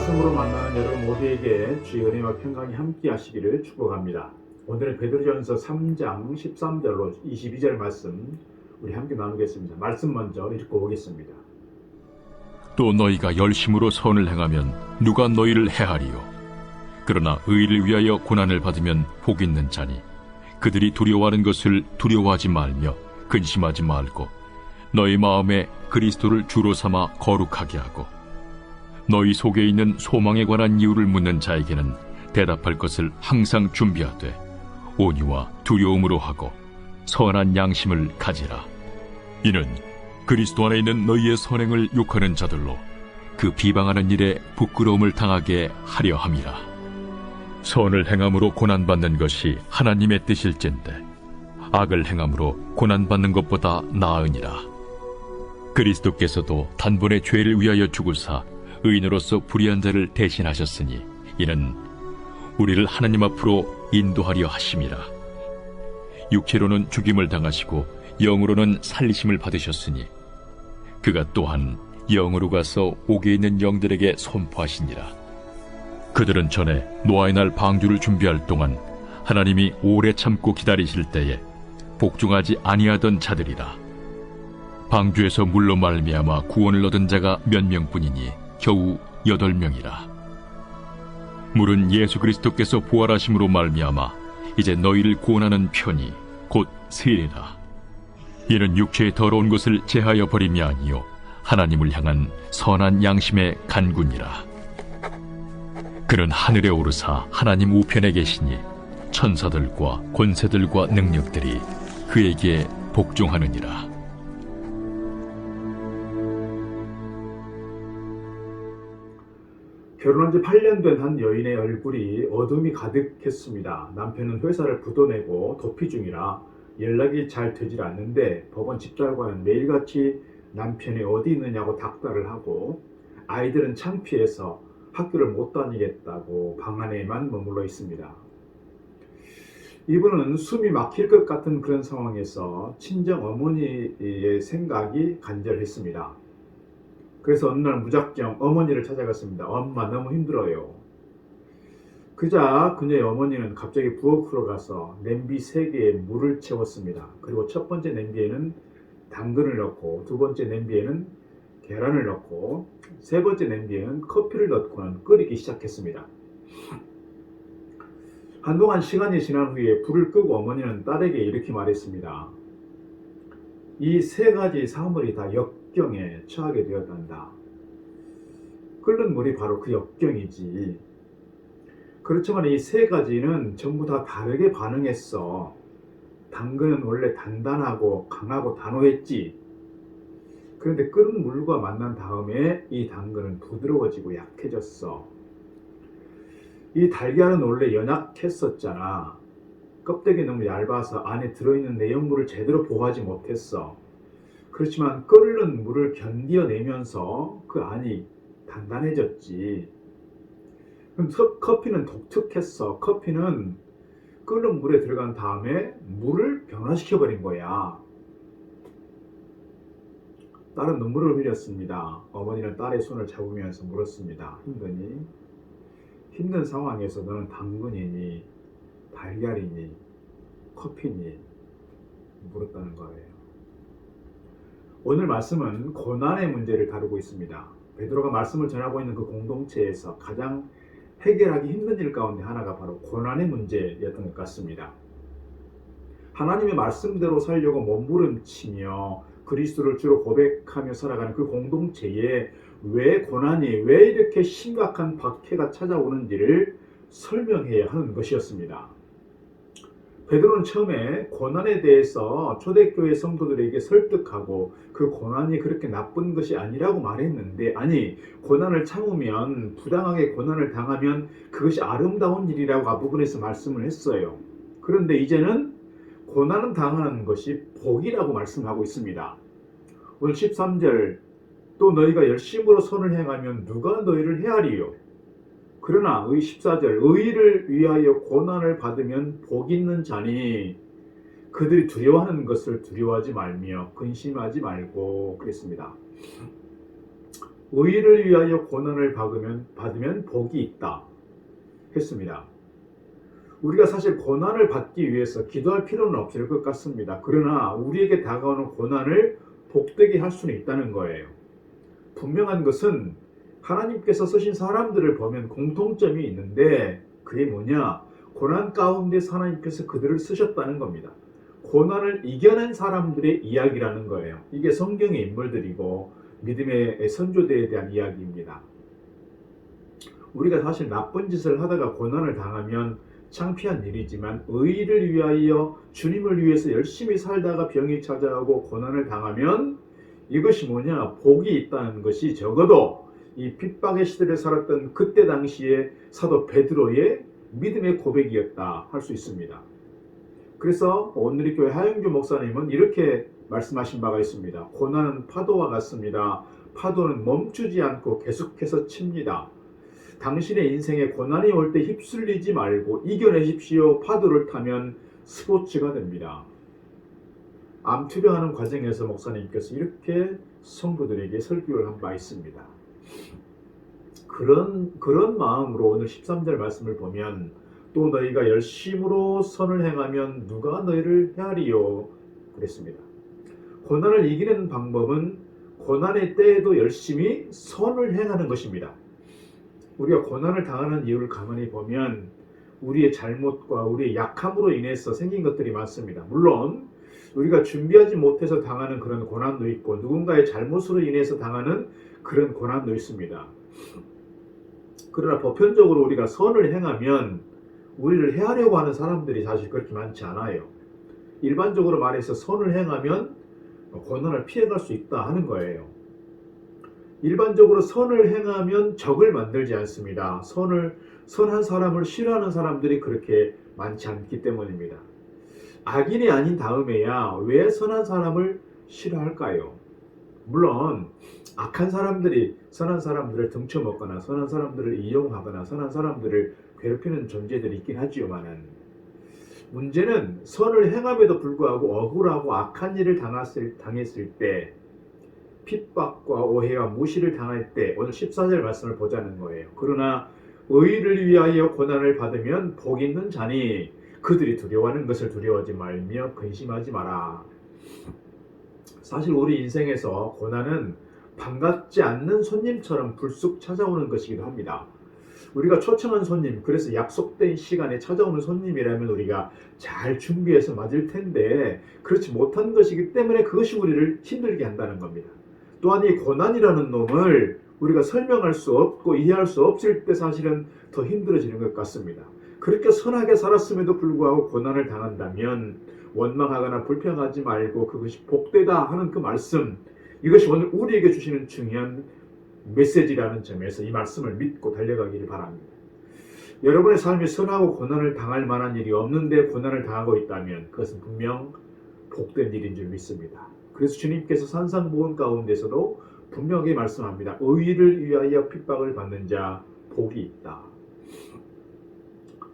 말씀으로 만나는 여러분 모두에게 주의 은혜와 평강이 함께 하시기를 축복합니다. 오늘은 베드로전서 3장 13절로 22절 말씀 우리 함께 나누겠습니다. 말씀 먼저 읽고 오겠습니다. 또 너희가 열심으로 선을 행하면 누가 너희를 해하리요? 그러나 의를 위하여 고난을 받으면 복 있는 자니 그들이 두려워하는 것을 두려워하지 말며 근심하지 말고 너희 마음에 그리스도를 주로 삼아 거룩하게 하고 너희 속에 있는 소망에 관한 이유를 묻는 자에게는 대답할 것을 항상 준비하되 온유와 두려움으로 하고 선한 양심을 가지라. 이는 그리스도 안에 있는 너희의 선행을 욕하는 자들로 그 비방하는 일에 부끄러움을 당하게 하려 함이라. 선을 행함으로 고난받는 것이 하나님의 뜻일진데 악을 행함으로 고난받는 것보다 나으니라. 그리스도께서도 단번에 죄를 위하여 죽으사 의인으로서 불의한 자를 대신하셨으니 이는 우리를 하나님 앞으로 인도하려 하심이라. 육체로는 죽임을 당하시고 영으로는 살리심을 받으셨으니 그가 또한 영으로 가서 옥에 있는 영들에게 선포하시니라. 그들은 전에 노아의 날 방주를 준비할 동안 하나님이 오래 참고 기다리실 때에 복종하지 아니하던 자들이라. 방주에서 물로 말미암아 구원을 얻은 자가 몇 명뿐이니 겨우 8명이라. 물은 예수 그리스도께서 부활하심으로 말미암아 이제 너희를 구원하는 편이 곧 세례라. 이는 육체의 더러운 것을 제하여 버림이 아니요 하나님을 향한 선한 양심의 간구니라. 그는 하늘에 오르사 하나님 우편에 계시니 천사들과 권세들과 능력들이 그에게 복종하느니라. 결혼한 지 8년 된 한 여인의 얼굴이 어둠이 가득했습니다. 남편은 회사를 부도내고 도피 중이라 연락이 잘 되질 않는데 법원 집사관은 매일같이 남편이 어디 있느냐고 닥달을 하고 아이들은 창피해서 학교를 못 다니겠다고 방 안에만 머물러 있습니다. 이분은 숨이 막힐 것 같은 그런 상황에서 친정 어머니의 생각이 간절했습니다. 그래서 어느 날 무작정 어머니를 찾아갔습니다. 엄마 너무 힘들어요. 그자 그녀의 어머니는 갑자기 부엌으로 가서 냄비 3개에 물을 채웠습니다. 그리고 첫 번째 냄비에는 당근을 넣고 두 번째 냄비에는 계란을 넣고 세 번째 냄비에는 커피를 넣고는 끓이기 시작했습니다. 한동안 시간이 지난 후에 불을 끄고 어머니는 딸에게 이렇게 말했습니다. 이 3가지 사물이 다 역경에 처하게 되었단다. 끓는 물이 바로 그 역경이지. 그렇지만 이 3가지는 전부 다 다르게 반응했어. 당근은 원래 단단하고 강하고 단호했지. 그런데 끓는 물과 만난 다음에 이 당근은 부드러워지고 약해졌어. 이 달걀은 원래 연약했었잖아. 껍데기 너무 얇아서 안에 들어있는 내용물을 제대로 보호하지 못했어. 그렇지만 끓는 물을 견뎌내면서 그 안이 단단해졌지. 그럼 커피는 독특했어. 커피는 끓는 물에 들어간 다음에 물을 변화시켜버린 거야. 딸은 눈물을 흘렸습니다. 어머니는 딸의 손을 잡으면서 물었습니다. 힘드니? 힘든 상황에서 너는 당근이니 달걀이니 커피니 물었다는 거예요. 오늘 말씀은 고난의 문제를 다루고 있습니다. 베드로가 말씀을 전하고 있는 그 공동체에서 가장 해결하기 힘든 일 가운데 하나가 바로 고난의 문제였던 것 같습니다. 하나님의 말씀대로 살려고 몸부림치며 그리스도를 주로 고백하며 살아가는 그 공동체에 왜 고난이 왜 이렇게 심각한 박해가 찾아오는지를 설명해야 하는 것이었습니다. 베드로는 처음에 고난에 대해서 초대교회 성도들에게 설득하고 그 고난이 그렇게 나쁜 것이 아니라고 말했는데, 아니 고난을 참으면, 부당하게 고난을 당하면 그것이 아름다운 일이라고 앞부분에서 말씀을 했어요. 그런데 이제는 고난을 당하는 것이 복이라고 말씀하고 있습니다. 오늘 13절, 또 너희가 열심으로 선을 행하면 누가 너희를 해하리요? 그러나 14절, 의를 위하여 고난을 받으면 복 있는 자니 그들이 두려워하는 것을 두려워하지 말며 근심하지 말고 그랬습니다. 의를 위하여 고난을 받으면 복이 있다 했습니다. 우리가 사실 고난을 받기 위해서 기도할 필요는 없을 것 같습니다. 그러나 우리에게 다가오는 고난을 복되게 할 수는 있다는 거예요. 분명한 것은 하나님께서 쓰신 사람들을 보면 공통점이 있는데 그게 뭐냐? 고난 가운데서 하나님께서 그들을 쓰셨다는 겁니다. 고난을 이겨낸 사람들의 이야기라는 거예요. 이게 성경의 인물들이고 믿음의 선조들에 대한 이야기입니다. 우리가 사실 나쁜 짓을 하다가 고난을 당하면 창피한 일이지만 의를 위하여 주님을 위해서 열심히 살다가 병이 찾아오고 고난을 당하면 이것이 뭐냐? 복이 있다는 것이 적어도 이 핍박의 시대를 살았던 그때 당시에 사도 베드로의 믿음의 고백이었다 할 수 있습니다. 그래서 오늘의 교회 하영규 목사님은 이렇게 말씀하신 바가 있습니다. 고난은 파도와 같습니다. 파도는 멈추지 않고 계속해서 칩니다. 당신의 인생에 고난이 올 때 휩쓸리지 말고 이겨내십시오. 파도를 타면 스포츠가 됩니다. 암 투병하는 과정에서 목사님께서 이렇게 성도들에게 설교를 한 바 있습니다. 그런 마음으로 오늘 13절 말씀을 보면 또 너희가 열심으로 선을 행하면 누가 너희를 헤아리요 그랬습니다. 고난을 이기는 방법은 고난의 때에도 열심히 선을 행하는 것입니다. 우리가 고난을 당하는 이유를 가만히 보면 우리의 잘못과 우리의 약함으로 인해서 생긴 것들이 많습니다. 물론 우리가 준비하지 못해서 당하는 그런 고난도 있고 누군가의 잘못으로 인해서 당하는 그런 고난도 있습니다. 그러나 보편적으로 우리가 선을 행하면 우리를 해하려고 하는 사람들이 사실 그렇게 많지 않아요. 일반적으로 말해서 선을 행하면 고난을 피해갈 수 있다 하는 거예요. 일반적으로 선을 행하면 적을 만들지 않습니다. 선한 사람을 싫어하는 사람들이 그렇게 많지 않기 때문입니다. 악인이 아닌 다음에야 왜 선한 사람을 싫어할까요? 물론 악한 사람들이 선한 사람들을 등쳐먹거나 선한 사람들을 이용하거나 선한 사람들을 괴롭히는 존재들이 있긴 하지만은 문제는 선을 행함에도 불구하고 억울하고 악한 일을 당했을 때 핍박과 오해와 무시를 당할 때 오늘 14절 말씀을 보자는 거예요. 그러나 의를 위하여 고난을 받으면 복 있는 자니 그들이 두려워하는 것을 두려워하지 말며 근심하지 마라. 사실 우리 인생에서 고난은 반갑지 않는 손님처럼 불쑥 찾아오는 것이기도 합니다. 우리가 초청한 손님, 그래서 약속된 시간에 찾아오는 손님이라면 우리가 잘 준비해서 맞을 텐데 그렇지 못한 것이기 때문에 그것이 우리를 힘들게 한다는 겁니다. 또한 이 고난이라는 놈을 우리가 설명할 수 없고 이해할 수 없을 때 사실은 더 힘들어지는 것 같습니다. 그렇게 선하게 살았음에도 불구하고 고난을 당한다면 원망하거나 불평하지 말고 그것이 복되다 하는 그 말씀, 이것이 오늘 우리에게 주시는 중요한 메시지라는 점에서 이 말씀을 믿고 달려가기를 바랍니다. 여러분의 삶이 선하고 고난을 당할 만한 일이 없는데 고난을 당하고 있다면 그것은 분명 복된 일인 줄 믿습니다. 그래서 주님께서 산상보훈 가운데서도 분명히 말씀합니다. 의를 위하여 핍박을 받는 자 복이 있다.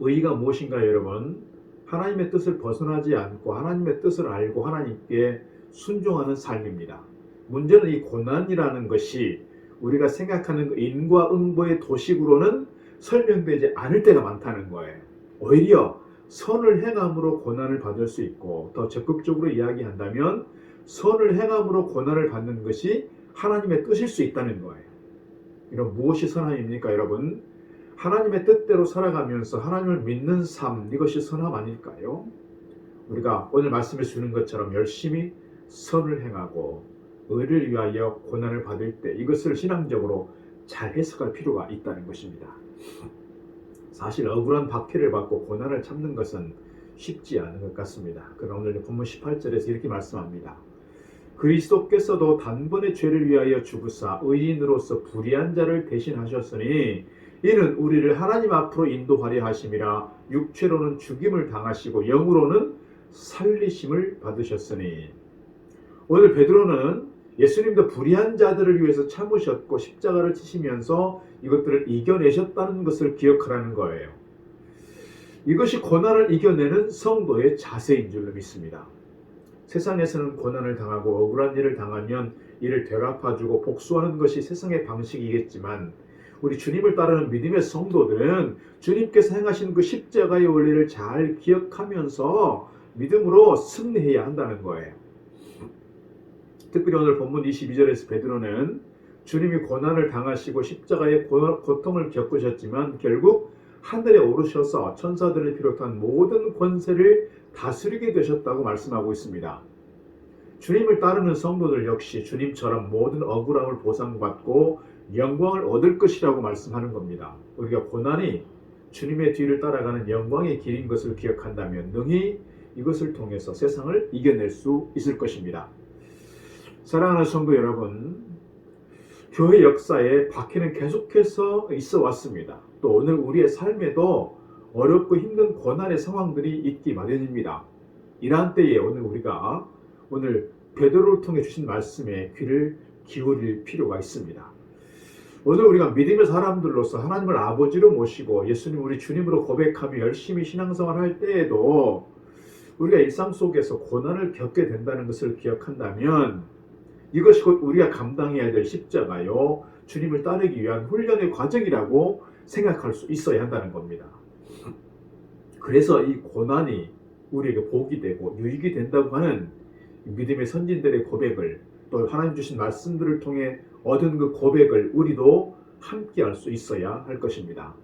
의가 무엇인가요, 여러분? 하나님의 뜻을 벗어나지 않고 하나님의 뜻을 알고 하나님께 순종하는 삶입니다. 문제는 이 고난이라는 것이 우리가 생각하는 인과응보의 도식으로는 설명되지 않을 때가 많다는 거예요. 오히려 선을 행함으로 고난을 받을 수 있고 더 적극적으로 이야기한다면 선을 행함으로 고난을 받는 것이 하나님의 뜻일 수 있다는 거예요. 이런 무엇이 선함입니까, 여러분? 하나님의 뜻대로 살아가면서 하나님을 믿는 삶, 이것이 선함 아닐까요? 우리가 오늘 말씀해 주는 것처럼 열심히 선을 행하고 의를 위하여 고난을 받을 때 이것을 신앙적으로 잘 해석할 필요가 있다는 것입니다. 사실 억울한 박해를 받고 고난을 참는 것은 쉽지 않은 것 같습니다. 그러나 오늘 본문 18절에서 이렇게 말씀합니다. 그리스도께서도 단번에 죄를 위하여 죽으사 의인으로서 불의한 자를 대신하셨으니 이는 우리를 하나님 앞으로 인도하려 하심이라. 육체로는 죽임을 당하시고 영으로는 살리심을 받으셨으니. 오늘 베드로는 예수님도 불의한 자들을 위해서 참으셨고 십자가를 지시면서 이것들을 이겨내셨다는 것을 기억하라는 거예요. 이것이 고난을 이겨내는 성도의 자세인 줄로 믿습니다. 세상에서는 고난을 당하고 억울한 일을 당하면 이를 되갚아주고 복수하는 것이 세상의 방식이겠지만 우리 주님을 따르는 믿음의 성도들은 주님께서 행하신 그 십자가의 원리를 잘 기억하면서 믿음으로 승리해야 한다는 거예요. 특별히 오늘 본문 22절에서 베드로는 주님이 고난을 당하시고 십자가의 고통을 겪으셨지만 결국 하늘에 오르셔서 천사들을 비롯한 모든 권세를 다스리게 되셨다고 말씀하고 있습니다. 주님을 따르는 성도들 역시 주님처럼 모든 억울함을 보상받고 영광을 얻을 것이라고 말씀하는 겁니다. 우리가 고난이 주님의 뒤를 따라가는 영광의 길인 것을 기억한다면 능히 이것을 통해서 세상을 이겨낼 수 있을 것입니다. 사랑하는 성도 여러분, 교회 역사에 박해는 계속해서 있어 왔습니다. 또 오늘 우리의 삶에도 어렵고 힘든 고난의 상황들이 있기 마련입니다. 이러한 때에 우리가 오늘 베드로를 통해 주신 말씀에 귀를 기울일 필요가 있습니다. 오늘 우리가 믿음의 사람들로서 하나님을 아버지로 모시고 예수님 우리 주님으로 고백하며 열심히 신앙생활을 할 때에도 우리가 일상 속에서 고난을 겪게 된다는 것을 기억한다면 이것이 곧 우리가 감당해야 될 십자가요, 주님을 따르기 위한 훈련의 과정이라고 생각할 수 있어야 한다는 겁니다. 그래서 이 고난이 우리에게 복이 되고 유익이 된다고 하는 믿음의 선진들의 고백을, 또 하나님 주신 말씀들을 통해 얻은 그 고백을 우리도 함께 할 수 있어야 할 것입니다.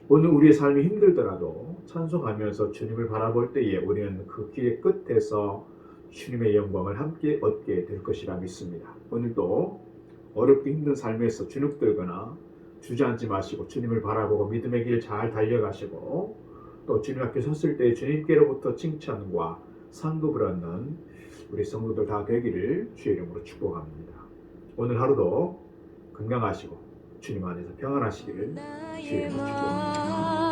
오늘 우리의 삶이 힘들더라도 찬송하면서 주님을 바라볼 때에 우리는 그 길의 끝에서 주님의 영광을 함께 얻게 될 것이라 믿습니다. 오늘도 어렵고 힘든 삶에서 주눅들거나 주저앉지 마시고 주님을 바라보고 믿음의 길 잘 달려가시고 또 주님 앞에 섰을 때 주님께로부터 칭찬과 상급을 얻는 우리 성도들 다 되기를 주의 이름으로 축복합니다. 오늘 하루도 건강하시고 주님 안에서 평안하시기를 주의 이름으로 축복합니다.